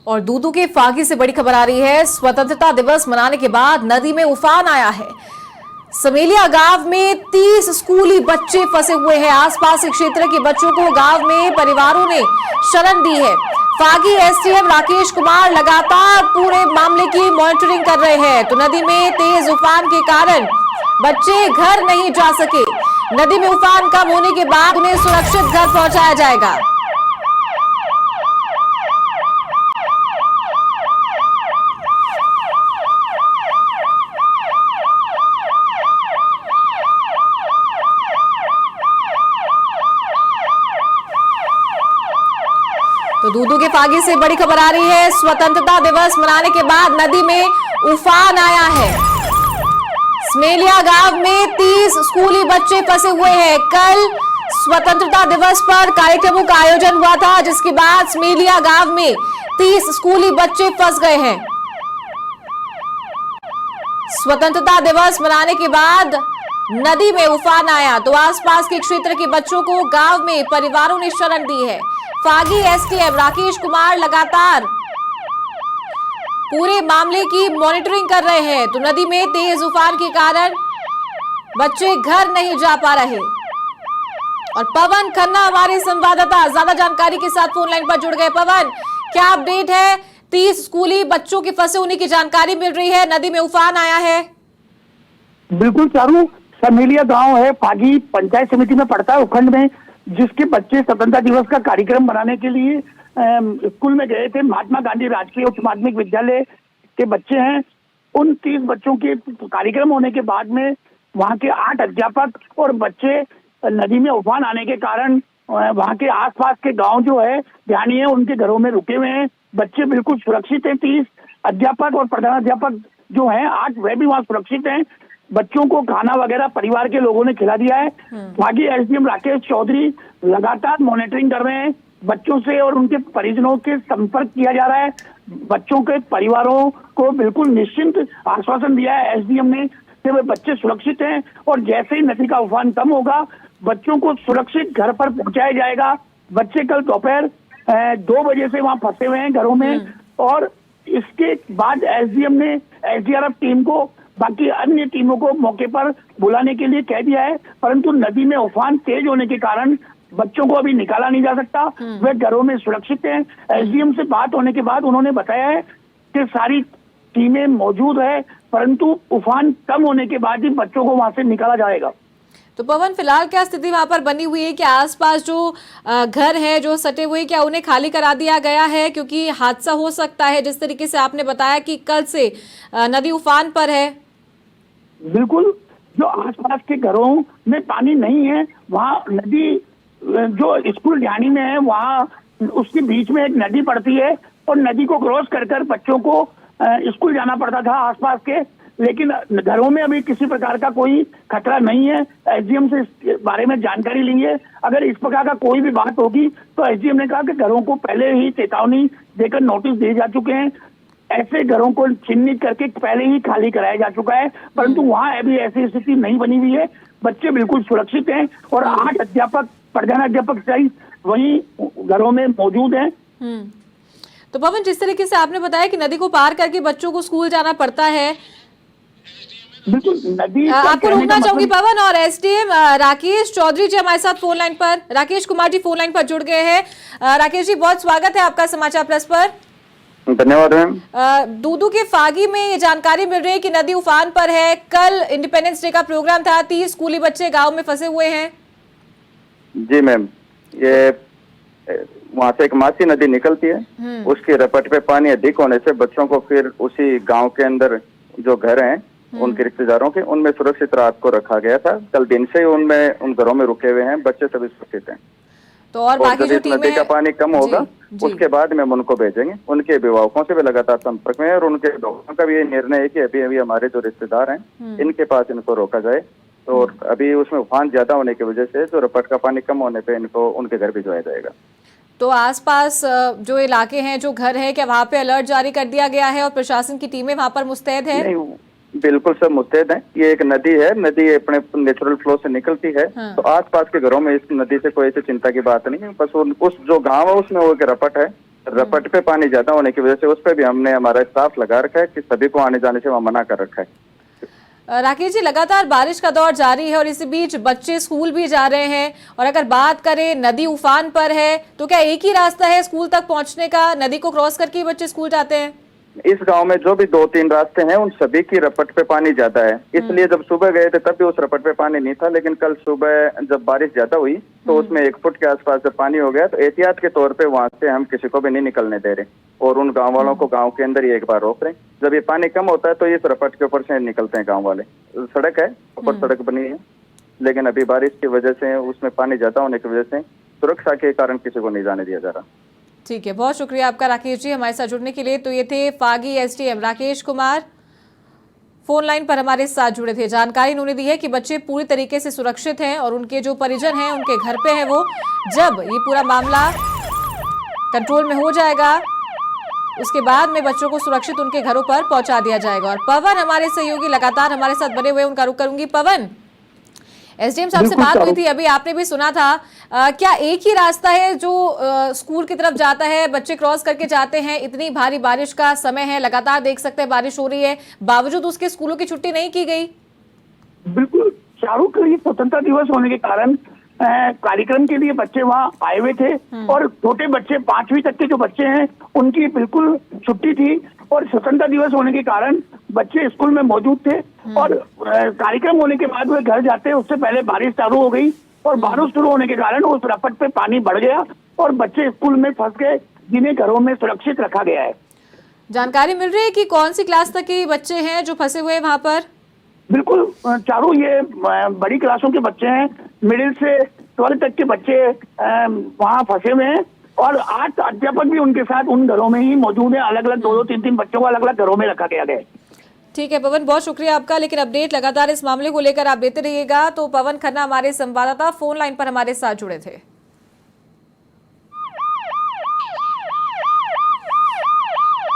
और दूदू के फागी से बड़ी खबर आ रही है। स्वतंत्रता दिवस मनाने के बाद नदी में उफान आया है। समेलिया गांव में 30 स्कूली बच्चे फंसे हुए हैं। आसपास के क्षेत्र के बच्चों को गांव में परिवारों ने शरण दी है। फागी एसडीएम राकेश कुमार लगातार पूरे मामले की मॉनिटरिंग कर रहे हैं। तो नदी में तेज उफान के कारण बच्चे घर नहीं जा सके। नदी में उफान कम होने के बाद उन्हें सुरक्षित घर पहुंचाया जाएगा। तो दूदू के फागी से बड़ी खबर आ रही है। स्वतंत्रता दिवस मनाने के बाद नदी में उफान आया है। समेलिया गांव में 30 स्कूली बच्चे फंसे हुए हैं। कल स्वतंत्रता दिवस पर कार्यक्रमों का आयोजन हुआ था, जिसके बाद समेलिया गांव में 30 स्कूली बच्चे फंस गए हैं। स्वतंत्रता दिवस मनाने के बाद नदी में उफान आया तो आसपास के क्षेत्र के बच्चों को गांव में परिवारों ने शरण दी है। फागी एसडीएम राकेश कुमार लगातार पूरे मामले की मॉनिटरिंग कर रहे हैं। तो नदी में तेज उफान के कारण बच्चे घर नहीं जा पा रहे। और पवन खन्ना हमारे संवाददाता ज्यादा जानकारी के साथ फोन लाइन पर जुड़ गए। पवन, क्या अपडेट है? 30 स्कूली बच्चों के फंसे होने की जानकारी मिल रही है। नदी में उफान आया है। बिल्कुल चारू, समेलिया गांव है, फागी पंचायत समिति में पड़ता है उपखंड में, जिसके बच्चे स्वतंत्रता दिवस का कार्यक्रम मनाने के लिए स्कूल में गए थे। महात्मा गांधी राजकीय उच्च माध्यमिक विद्यालय के बच्चे हैं। उन 30 बच्चों के कार्यक्रम होने के बाद में वहां के 8 अध्यापक और बच्चे नदी में उफान आने के कारण वहां के आसपास के गांव जो है ध्यानी है, उनके घरों में रुके हुए हैं। बच्चे बिल्कुल सुरक्षित हैं। 30 अध्यापक और प्रधानाध्यापक जो हैं 8, वह भी वहां सुरक्षित हैं। बच्चों को खाना वगैरह परिवार के लोगों ने खिला दिया है। फागी एसडीएम राकेश चौधरी लगातार मॉनिटरिंग कर रहे हैं। बच्चों से और उनके परिजनों के संपर्क किया जा रहा है। बच्चों के परिवारों को बिल्कुल निश्चिंत आश्वासन दिया है एसडीएम ने कि वे बच्चे सुरक्षित हैं और जैसे ही नदी का उफान कम होगा बच्चों को सुरक्षित घर पर पहुंचाया जाएगा। बच्चे कल दोपहर 2 बजे से वहां फंसे हुए हैं घरों में। और इसके बाद एसडीएम ने एसडीआरएफ टीम को, बाकी अन्य टीमों को मौके पर बुलाने के लिए कह दिया है। परंतु नदी में उफान तेज होने के कारण बच्चों को अभी निकाला नहीं जा सकता। वे घरों में सुरक्षित हैं। एसडीएम से बात होने के बाद उन्होंने बताया है कि सारी टीमें मौजूद है, परंतु उफान कम होने के बाद ही बच्चों को वहां से निकाला जाएगा। तो पवन, फिलहाल क्या स्थिति वहां पर बनी हुई है? कि आसपास जो घर है जो सटे हुए, क्या उन्हें खाली करा दिया गया है? क्योंकि हादसा हो सकता है, जिस तरीके से आपने बताया कि कल से नदी उफान पर है। बिल्कुल, जो आसपास के घरों में पानी नहीं है, वहाँ नदी जो स्कूल ढाणी में है वहाँ उसके बीच में एक नदी पड़ती है और नदी को क्रॉस कर कर बच्चों को स्कूल जाना पड़ता था आसपास के। लेकिन घरों में अभी किसी प्रकार का कोई खतरा नहीं है। एसडीएम से इस बारे में जानकारी लेंगे। अगर इस प्रकार का कोई भी बात होगी तो एसडीएम ने कहा कि घरों को पहले ही चेतावनी देकर नोटिस दिए जा चुके हैं। ऐसे घरों को चिन्हित करके पहले ही खाली कराया जा चुका है, परंतु वहां अभी ऐसी स्थिति नहीं बनी हुई है। बच्चे बिल्कुल सुरक्षित हैं और 8 अध्यापक, प्रधानाध्यापक सहित वहीं घरों में मौजूद हैं। तो पवन, जिस तरीके से आपने बताया कि नदी को पार करके बच्चों को स्कूल जाना पड़ता है, बिल्कुल नदी आपको रोकना चाहूंगी पवन। और एसडीएम राकेश चौधरी जी हमारे साथ फोन लाइन पर, राकेश कुमार जी फोन लाइन पर जुड़ गए हैं। राकेश जी, बहुत स्वागत है आपका समाचार प्लस पर। धन्यवाद मैम। दूदू के फागी में ये जानकारी मिल रही है कि नदी उफान पर है। कल इंडिपेंडेंस डे का प्रोग्राम था, 30 स्कूली बच्चे गांव में फंसे हुए हैं। जी मैम, ये वहाँ से एक मासी नदी निकलती है, उसके रपट पे पानी अधिक होने से बच्चों को फिर उसी गांव के अंदर जो घर हैं उनके रिश्तेदारों के, उनमें सुरक्षित रात को रखा गया था। कल दिन से ही उनमें उन घरों में रुके हुए हैं, बच्चे सभी सुरक्षित हैं। तो और बाकी जो नदी का पानी कम होगा उसके बाद में हम उनको भेजेंगे। उनके अभिभावकों से भी लगातार संपर्क में है और उनके अभिभावकों का भी ये निर्णय है कि अभी अभी हमारे जो रिश्तेदार हैं इनके पास इनको रोका जाए। तो अभी उसमें उफान ज्यादा होने की वजह से जो रपट का पानी कम होने पे इनको उनके घर भिजवाया जाएगा। तो आसपास जो इलाके हैं, जो घर है, क्या वहाँ पे अलर्ट जारी कर दिया गया है और प्रशासन की टीमें वहाँ पर मुस्तैद है? नहीं, बिल्कुल सब मुस्तैद हैं। ये एक नदी है, नदी अपने नेचुरल फ्लो से निकलती है। तो आसपास के घरों में इस नदी से कोई ऐसी चिंता की बात नहीं है। बस उस जो गांव है उसमें वो एक रपट है, रपट पे पानी ज्यादा होने की वजह से उस पे भी हमने हमारा स्टाफ लगा रखा है कि सभी को आने जाने से वहाँ मना कर रखा है। राकेश जी, लगातार बारिश का दौर जारी है और इसी बीच बच्चे स्कूल भी जा रहे हैं, और अगर बात करें नदी उफान पर है तो क्या एक ही रास्ता है स्कूल तक पहुंचने का? नदी को क्रॉस करके ही बच्चे स्कूल जाते हैं? इस गांव में जो भी 2-3 रास्ते हैं उन सभी की रपट पे पानी ज्यादा है, इसलिए जब सुबह गए थे तब भी उस रपट पे पानी नहीं था, लेकिन कल सुबह जब बारिश ज्यादा हुई तो उसमें 1 फुट के आसपास जब पानी हो गया तो एहतियात के तौर पे वहां से हम किसी को भी नहीं निकलने दे रहे और उन गाँव वालों को गाँव के अंदर ही एक बार रोक रहे। जब ये पानी कम होता है तो इस रपट के ऊपर से निकलते हैं गाँव वाले। सड़क है, ऊपर सड़क बनी है, लेकिन अभी बारिश की वजह से उसमें पानी ज्यादा होने की वजह से सुरक्षा के कारण किसी को नहीं जाने दिया जा रहा। ठीक है, बहुत शुक्रिया आपका राकेश जी हमारे साथ जुड़ने के लिए। तो ये थे Phagi SDM Rakesh Kumar, phone line पर हमारे साथ जुड़े थे। जानकारी उन्होंने दी है कि बच्चे पूरी तरीके से सुरक्षित हैं और उनके जो परिजन हैं उनके घर पे हैं वो। जब ये पूरा मामला कंट्रोल में हो जाएगा उसके बाद में बच्चों को सुरक्षित उनके घरों पर पहुंचा दिया जाएगा। और पवन हमारे सहयोगी लगातार हमारे साथ बने हुए, उनका रुख करूंगी। पवन, एसडीएम साहब से बात हुई थी अभी, आपने भी सुना था, क्या एक ही रास्ता है जो स्कूल की तरफ जाता है, बच्चे क्रॉस करके जाते हैं? इतनी भारी बारिश का समय है, लगातार देख सकते हैं बारिश हो रही है, बावजूद उसके स्कूलों की छुट्टी नहीं की गई। बिल्कुल, चारों के लिए स्वतंत्रता दिवस होने के कारण कार्यक्रम के लिए बच्चे वहाँ आए हुए थे और छोटे बच्चे 5वीं तक के जो बच्चे हैं उनकी बिल्कुल छुट्टी थी और स्वतंत्रता दिवस होने के कारण बच्चे स्कूल में मौजूद थे। और कार्यक्रम होने के बाद वे घर जाते हैं उससे पहले बारिश चालू हो गई और बारिश शुरू होने के कारण उस रपट पे पानी बढ़ गया और बच्चे स्कूल में फंस गए, जिन्हें घरों में सुरक्षित रखा गया है। जानकारी मिल रही है कि कौन सी क्लास तक के बच्चे हैं जो फंसे हुए हैं वहां पर? बिल्कुल, चारों ये बड़ी क्लासों के बच्चे हैं, मिडिल से 12 तक के बच्चे वहाँ फंसे हुए हैं और 8 अध्यापक भी उनके साथ उन घरों में ही मौजूद है। अलग अलग 2-2, 3-3 बच्चों को अलग अलग घरों में रखा गया है। ठीक है पवन, बहुत शुक्रिया आपका। लेकिन अपडेट लगातार इस मामले को लेकर आप देते रहिएगा। तो पवन खन्ना हमारे संवाददाता फोन लाइन पर हमारे साथ जुड़े थे।